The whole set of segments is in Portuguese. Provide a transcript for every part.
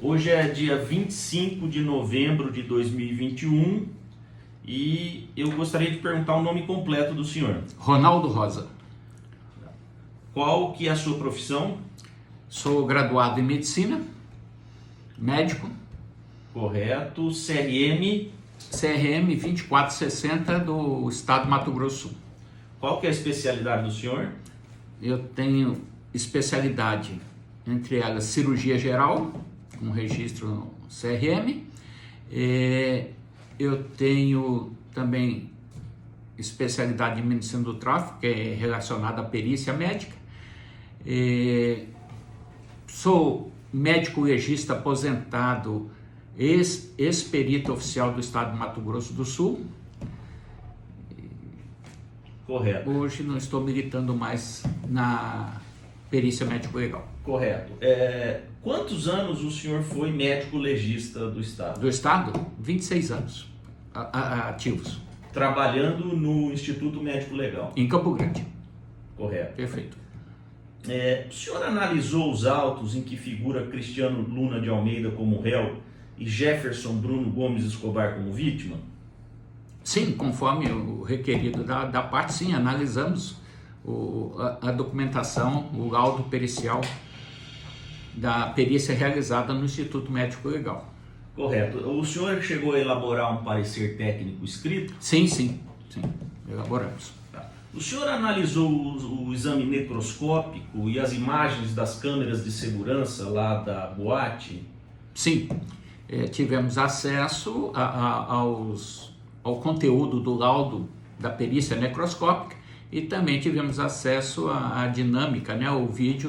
Hoje é dia 25 de novembro de 2021 e eu gostaria de perguntar o nome completo do senhor. Ronaldo Rosa. Qual que é a sua profissão? Sou graduado em medicina, médico, Correto. CRM? CRM 2460 do estado de Mato Grosso do Sul. Qual que é a especialidade do senhor? Eu tenho especialidade, entre elas, cirurgia geral, com registro no CRM. Eu tenho também especialidade em medicina do tráfico, que é relacionada à perícia médica. Sou médico legista aposentado, ex-perito oficial do estado de Mato Grosso do Sul. Correto. Hoje não estou militando mais na perícia médico-legal. Correto. Quantos anos o senhor foi médico legista do estado? Do estado, 26 anos ativos. Trabalhando no Instituto Médico Legal. Em Campo Grande. Correto. Perfeito. O senhor analisou os autos em que figura Cristiano Luna de Almeida como réu e Jefferson Bruno Gomes Escobar como vítima? Sim, conforme o requerido da parte, sim, analisamos a documentação, o laudo pericial da perícia realizada no Instituto Médico Legal. Correto. O senhor chegou a elaborar um parecer técnico escrito? Sim, elaboramos. O senhor analisou o exame necroscópico e as imagens das câmeras de segurança lá da boate? Sim, tivemos acesso ao conteúdo do laudo da perícia necroscópica e também tivemos acesso à dinâmica, né, o vídeo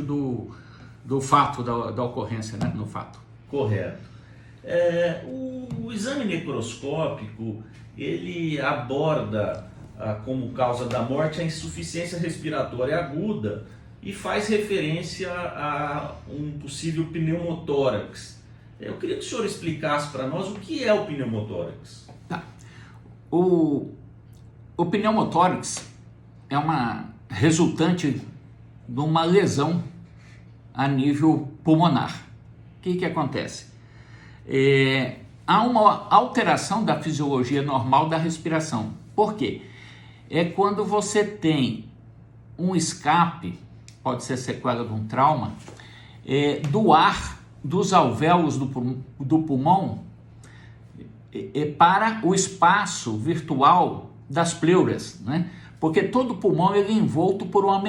do fato, da ocorrência, né, no fato. Correto. O exame necroscópico, ele aborda como causa da morte a insuficiência respiratória aguda e faz referência a um possível pneumotórax. Eu queria que o senhor explicasse para nós o que é o pneumotórax. Tá. O pneumotórax é uma resultante de uma lesão a nível pulmonar. O que acontece? Há uma alteração da fisiologia normal da respiração. Por quê? É quando você tem um escape, pode ser sequela de um trauma, do ar dos alvéolos do pulmão para o espaço virtual das pleuras, né? Porque todo pulmão ele é envolto por uma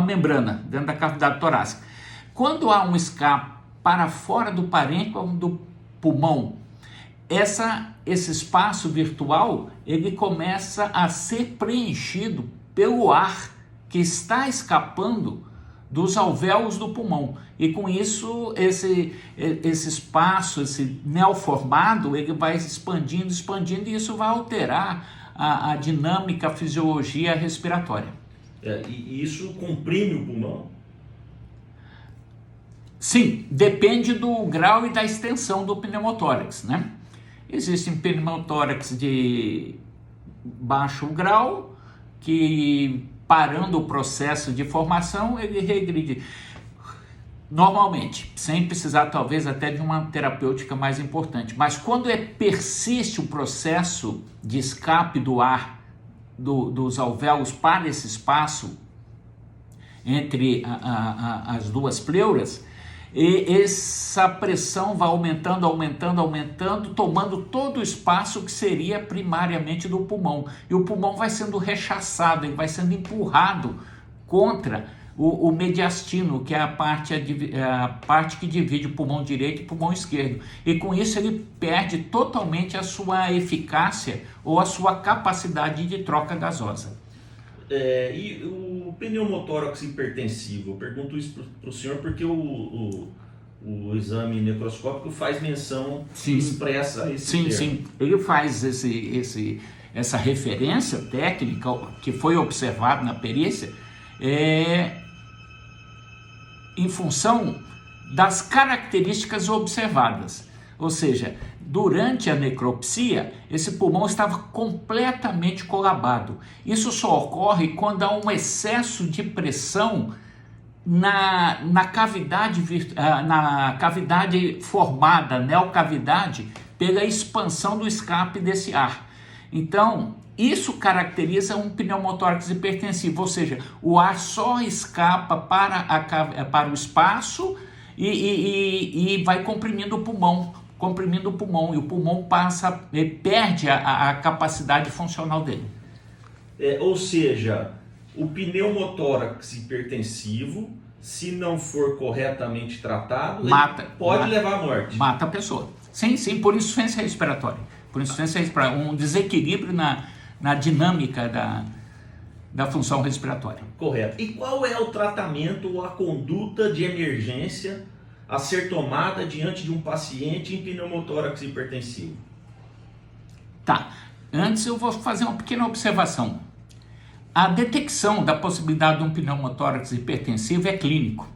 membrana dentro da cavidade torácica. Quando há um escape para fora do parênquima do pulmão, esse espaço virtual ele começa a ser preenchido pelo ar que está escapando dos alvéolos do pulmão, e com isso esse espaço, esse neoformado, ele vai expandindo e isso vai alterar a dinâmica, a fisiologia respiratória. E isso comprime o pulmão? Sim, depende do grau e da extensão do pneumotórax, né? Existem pneumotórax de baixo grau, que parando o processo de formação, ele regride. Normalmente, sem precisar talvez até de uma terapêutica mais importante. Mas quando persiste o processo de escape do ar dos alvéolos para esse espaço entre as duas pleuras, e essa pressão vai aumentando, tomando todo o espaço que seria primariamente do pulmão. E o pulmão vai sendo rechaçado, ele vai sendo empurrado contra o mediastino, que é a parte que divide o pulmão direito e o pulmão esquerdo. E com isso ele perde totalmente a sua eficácia ou a sua capacidade de troca gasosa. E o pneumotórax hipertensivo, eu pergunto isso para o senhor porque o exame necroscópico faz menção expressa a esse termo. Sim, ele faz essa referência técnica que foi observado na perícia em função das características observadas, ou seja, durante a necropsia, esse pulmão estava completamente colabado. Isso só ocorre quando há um excesso de pressão na cavidade formada, neocavidade, pela expansão do escape desse ar. Então, isso caracteriza um pneumotórax hipertensivo, ou seja, o ar só escapa para o espaço e vai comprimindo o pulmão, e o pulmão perde a capacidade funcional dele. Ou seja, o pneumotórax hipertensivo, se não for corretamente tratado, pode levar à morte. Mata a pessoa. Sim, por insuficiência respiratória. Um desequilíbrio na dinâmica da função respiratória. Correto. E qual é o tratamento ou a conduta de emergência a ser tomada diante de um paciente em pneumotórax hipertensivo? Tá. Antes eu vou fazer uma pequena observação. A detecção da possibilidade de um pneumotórax hipertensivo é clínico.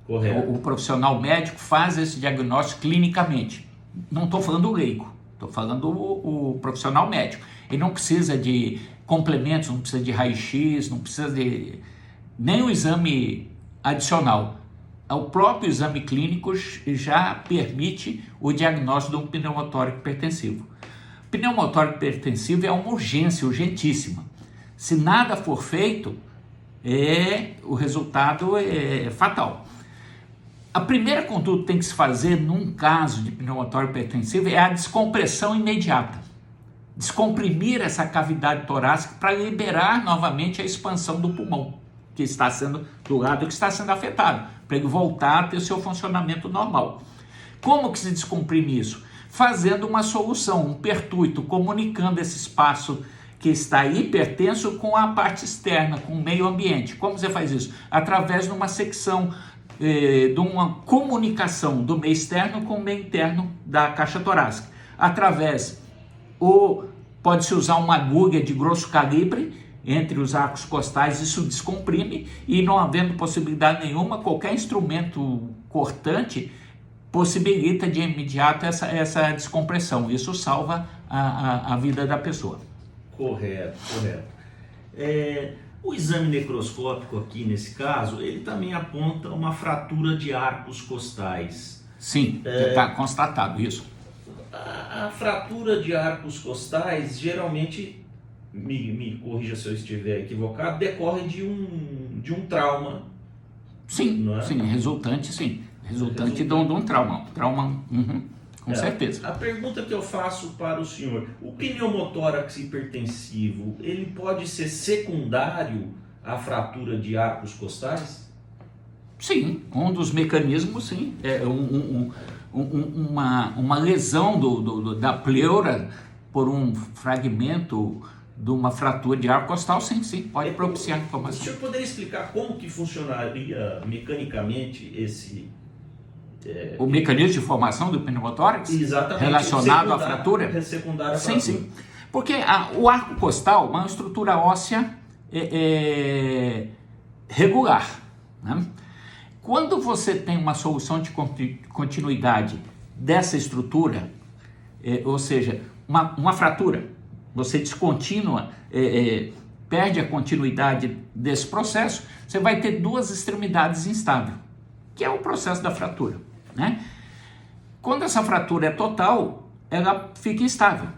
Correto. O profissional médico faz esse diagnóstico clinicamente. Não estou falando o leigo, estou falando o profissional médico. Ele não precisa de complementos, não precisa de raio-x, não precisa de nem o exame adicional. O próprio exame clínico já permite o diagnóstico de um pneumotórax hipertensivo. Pneumotórax hipertensivo é uma urgência, urgentíssima. Se nada for feito, o resultado é fatal. A primeira conduta que tem que se fazer num caso de pneumotórax hipertensivo é a descompressão imediata. Descomprimir essa cavidade torácica para liberar novamente a expansão do pulmão, que está sendo do lado que está sendo afetado, para ele voltar a ter seu funcionamento normal. Como que se descomprime isso? Fazendo uma solução, um pertuito, comunicando esse espaço que está hipertenso com a parte externa, com o meio ambiente. Como você faz isso? Através de uma secção, de uma comunicação do meio externo com o meio interno da caixa torácica. Pode-se usar uma agulha de grosso calibre entre os arcos costais, isso descomprime, e não havendo possibilidade nenhuma, qualquer instrumento cortante possibilita de imediato essa descompressão. Isso salva a vida da pessoa. Correto. O exame necroscópico aqui nesse caso, ele também aponta uma fratura de arcos costais. Sim, está constatado isso. A fratura de arcos costais, geralmente, me corrija se eu estiver equivocado, decorre de um trauma. Sim, não é? Sim, resultante de um trauma. Com certeza. A pergunta que eu faço para o senhor, o pneumotórax hipertensivo, ele pode ser secundário à fratura de arcos costais? Sim, um dos mecanismos, sim, é uma lesão da pleura por um fragmento de uma fratura de arco costal, sim, pode propiciar inflamação. O senhor poderia explicar como que funcionaria mecanicamente o mecanismo de formação do pneumotórax? Exatamente. Relacionado à fratura? Secundária à fratura. Sim. Porque o arco costal é uma estrutura óssea regular, né? Quando você tem uma solução de continuidade dessa estrutura, ou seja, uma fratura, você descontinua, perde a continuidade desse processo, você vai ter duas extremidades instáveis, que é o processo da fratura, né? Quando essa fratura é total, ela fica instável.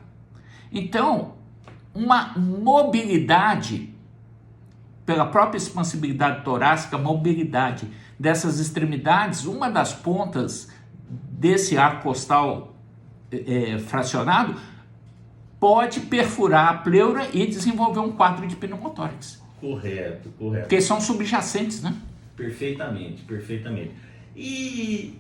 Então, uma mobilidade, pela própria expansibilidade torácica, mobilidade dessas extremidades, uma das pontas desse arco costal fracionado pode perfurar a pleura e desenvolver um quadro de pneumotórax. Correto. Porque são subjacentes, né? Perfeitamente. E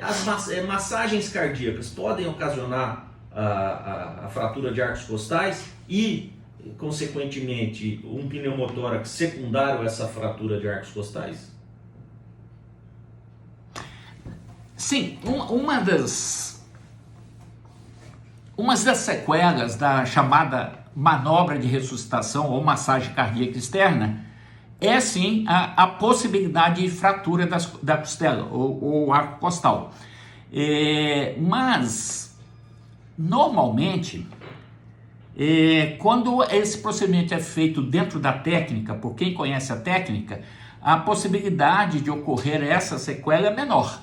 as massagens cardíacas podem ocasionar a fratura de arcos costais e, consequentemente, um pneumotórax secundário a essa fratura de arcos costais? Sim, uma das sequelas da chamada manobra de ressuscitação ou massagem cardíaca externa é sim a possibilidade de fratura da costela ou arco costal. Mas, normalmente, quando esse procedimento é feito dentro da técnica, por quem conhece a técnica, a possibilidade de ocorrer essa sequela é menor.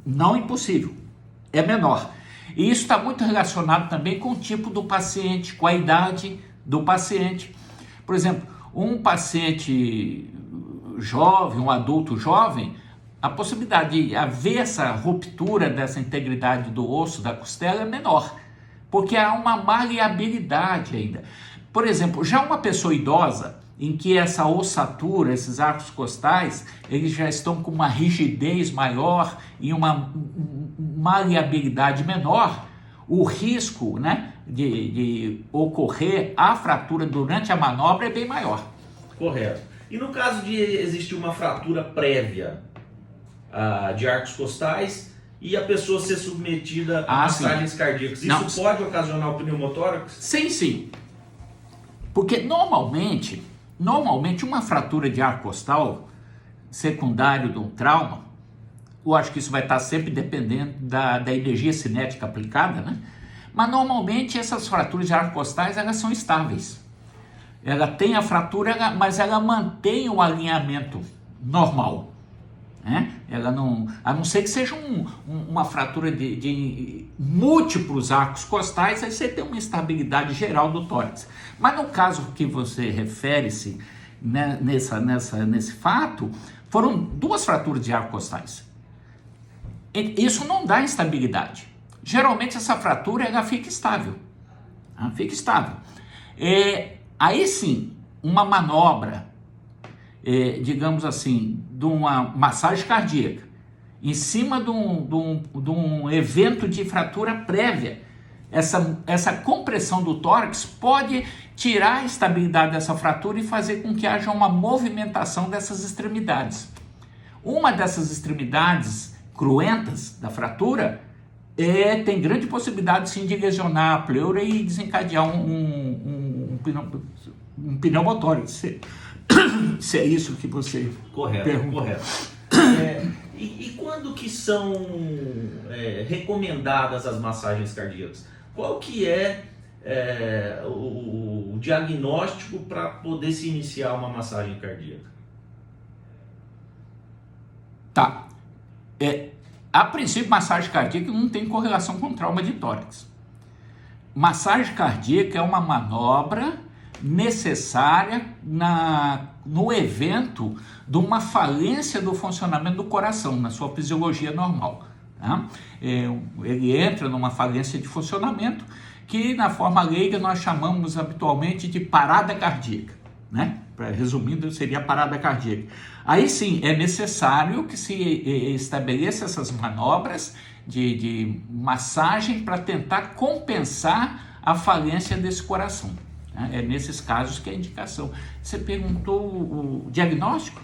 Não impossível, é menor. E isso está muito relacionado também com o tipo do paciente, com a idade do paciente. Por exemplo, um paciente jovem, um adulto jovem, a possibilidade de haver essa ruptura dessa integridade do osso, da costela, é menor, porque há uma maleabilidade ainda. Por exemplo, já uma pessoa idosa, em que essa ossatura, esses arcos costais, eles já estão com uma rigidez maior e uma maleabilidade menor, o risco, né, de ocorrer a fratura durante a manobra é bem maior. Correto. E no caso de existir uma fratura prévia de arcos costais e a pessoa ser submetida a massagens cardíacas, isso pode ocasionar o pneumotórax? Sim, sim. Porque normalmente uma fratura de arco costal secundário de um trauma, eu acho que isso vai estar sempre dependendo da energia cinética aplicada, né? Mas normalmente essas fraturas de arco costais, elas são estáveis. Ela tem a fratura, mas ela mantém o alinhamento normal, né? Ela não, a não ser que seja uma fratura de múltiplos arcos costais, aí você tem uma instabilidade geral do tórax. Mas no caso que você refere-se, né, nesse fato, foram 2 fraturas de arcos costais. Isso não dá instabilidade. Geralmente essa fratura ela fica estável. Ela fica estável. Aí sim, uma manobra, digamos assim, de uma massagem cardíaca, em cima de um evento de fratura prévia, essa compressão do tórax pode tirar a estabilidade dessa fratura e fazer com que haja uma movimentação dessas extremidades. Uma dessas extremidades cruentas da fratura tem grande possibilidade sim de lesionar a pleura e desencadear um pneumotórax. Se é isso que você pergunta. Correto. E quando que são recomendadas as massagens cardíacas? Qual que é o diagnóstico para poder se iniciar uma massagem cardíaca? Tá. A princípio, massagem cardíaca não tem correlação com trauma de tórax. Massagem cardíaca é uma manobra necessária no evento de uma falência do funcionamento do coração, na sua fisiologia normal. Tá? Ele entra numa falência de funcionamento que, na forma leiga, nós chamamos habitualmente de parada cardíaca, né? Resumindo, seria parada cardíaca. Aí sim, é necessário que se estabeleça essas manobras de massagem para tentar compensar a falência desse coração. É nesses casos que é a indicação. Você perguntou o diagnóstico?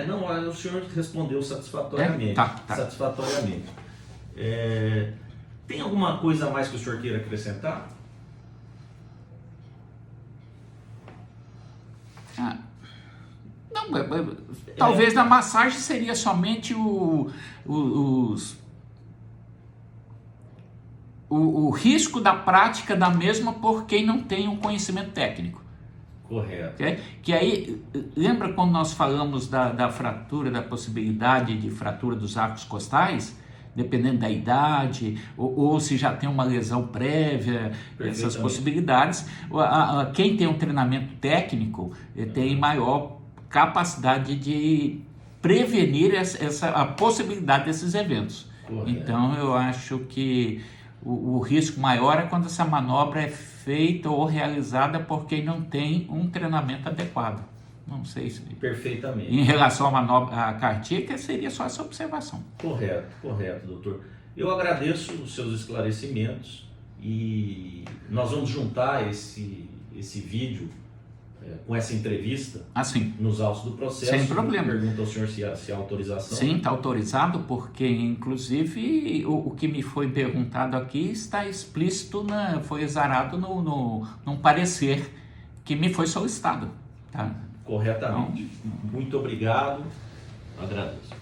Não, o senhor respondeu satisfatoriamente. Tá. Satisfatoriamente. Tem alguma coisa a mais que o senhor queira acrescentar? Não, talvez na massagem seria somente o risco da prática da mesma por quem não tem um conhecimento técnico. Correto. Okay? Que aí, lembra quando nós falamos da fratura, da possibilidade de fratura dos arcos costais? Dependendo da idade, ou se já tem uma lesão prévia, essas possibilidades. Quem tem um treinamento técnico tem maior capacidade de prevenir a possibilidade desses eventos. Correto. Então, eu acho que o risco maior é quando essa manobra é feita ou realizada por quem não tem um treinamento adequado. Não sei se... Perfeitamente. Em relação à manobra cardíaca, seria só essa observação. Correto, doutor. Eu agradeço os seus esclarecimentos e nós vamos juntar esse vídeo com essa entrevista nos autos do processo. Sem problema. Pergunta ao senhor se há autorização. Sim, está autorizado, porque inclusive o que me foi perguntado aqui está explícito, foi exarado num parecer que me foi solicitado. Tá? Corretamente. Muito obrigado. Agradeço.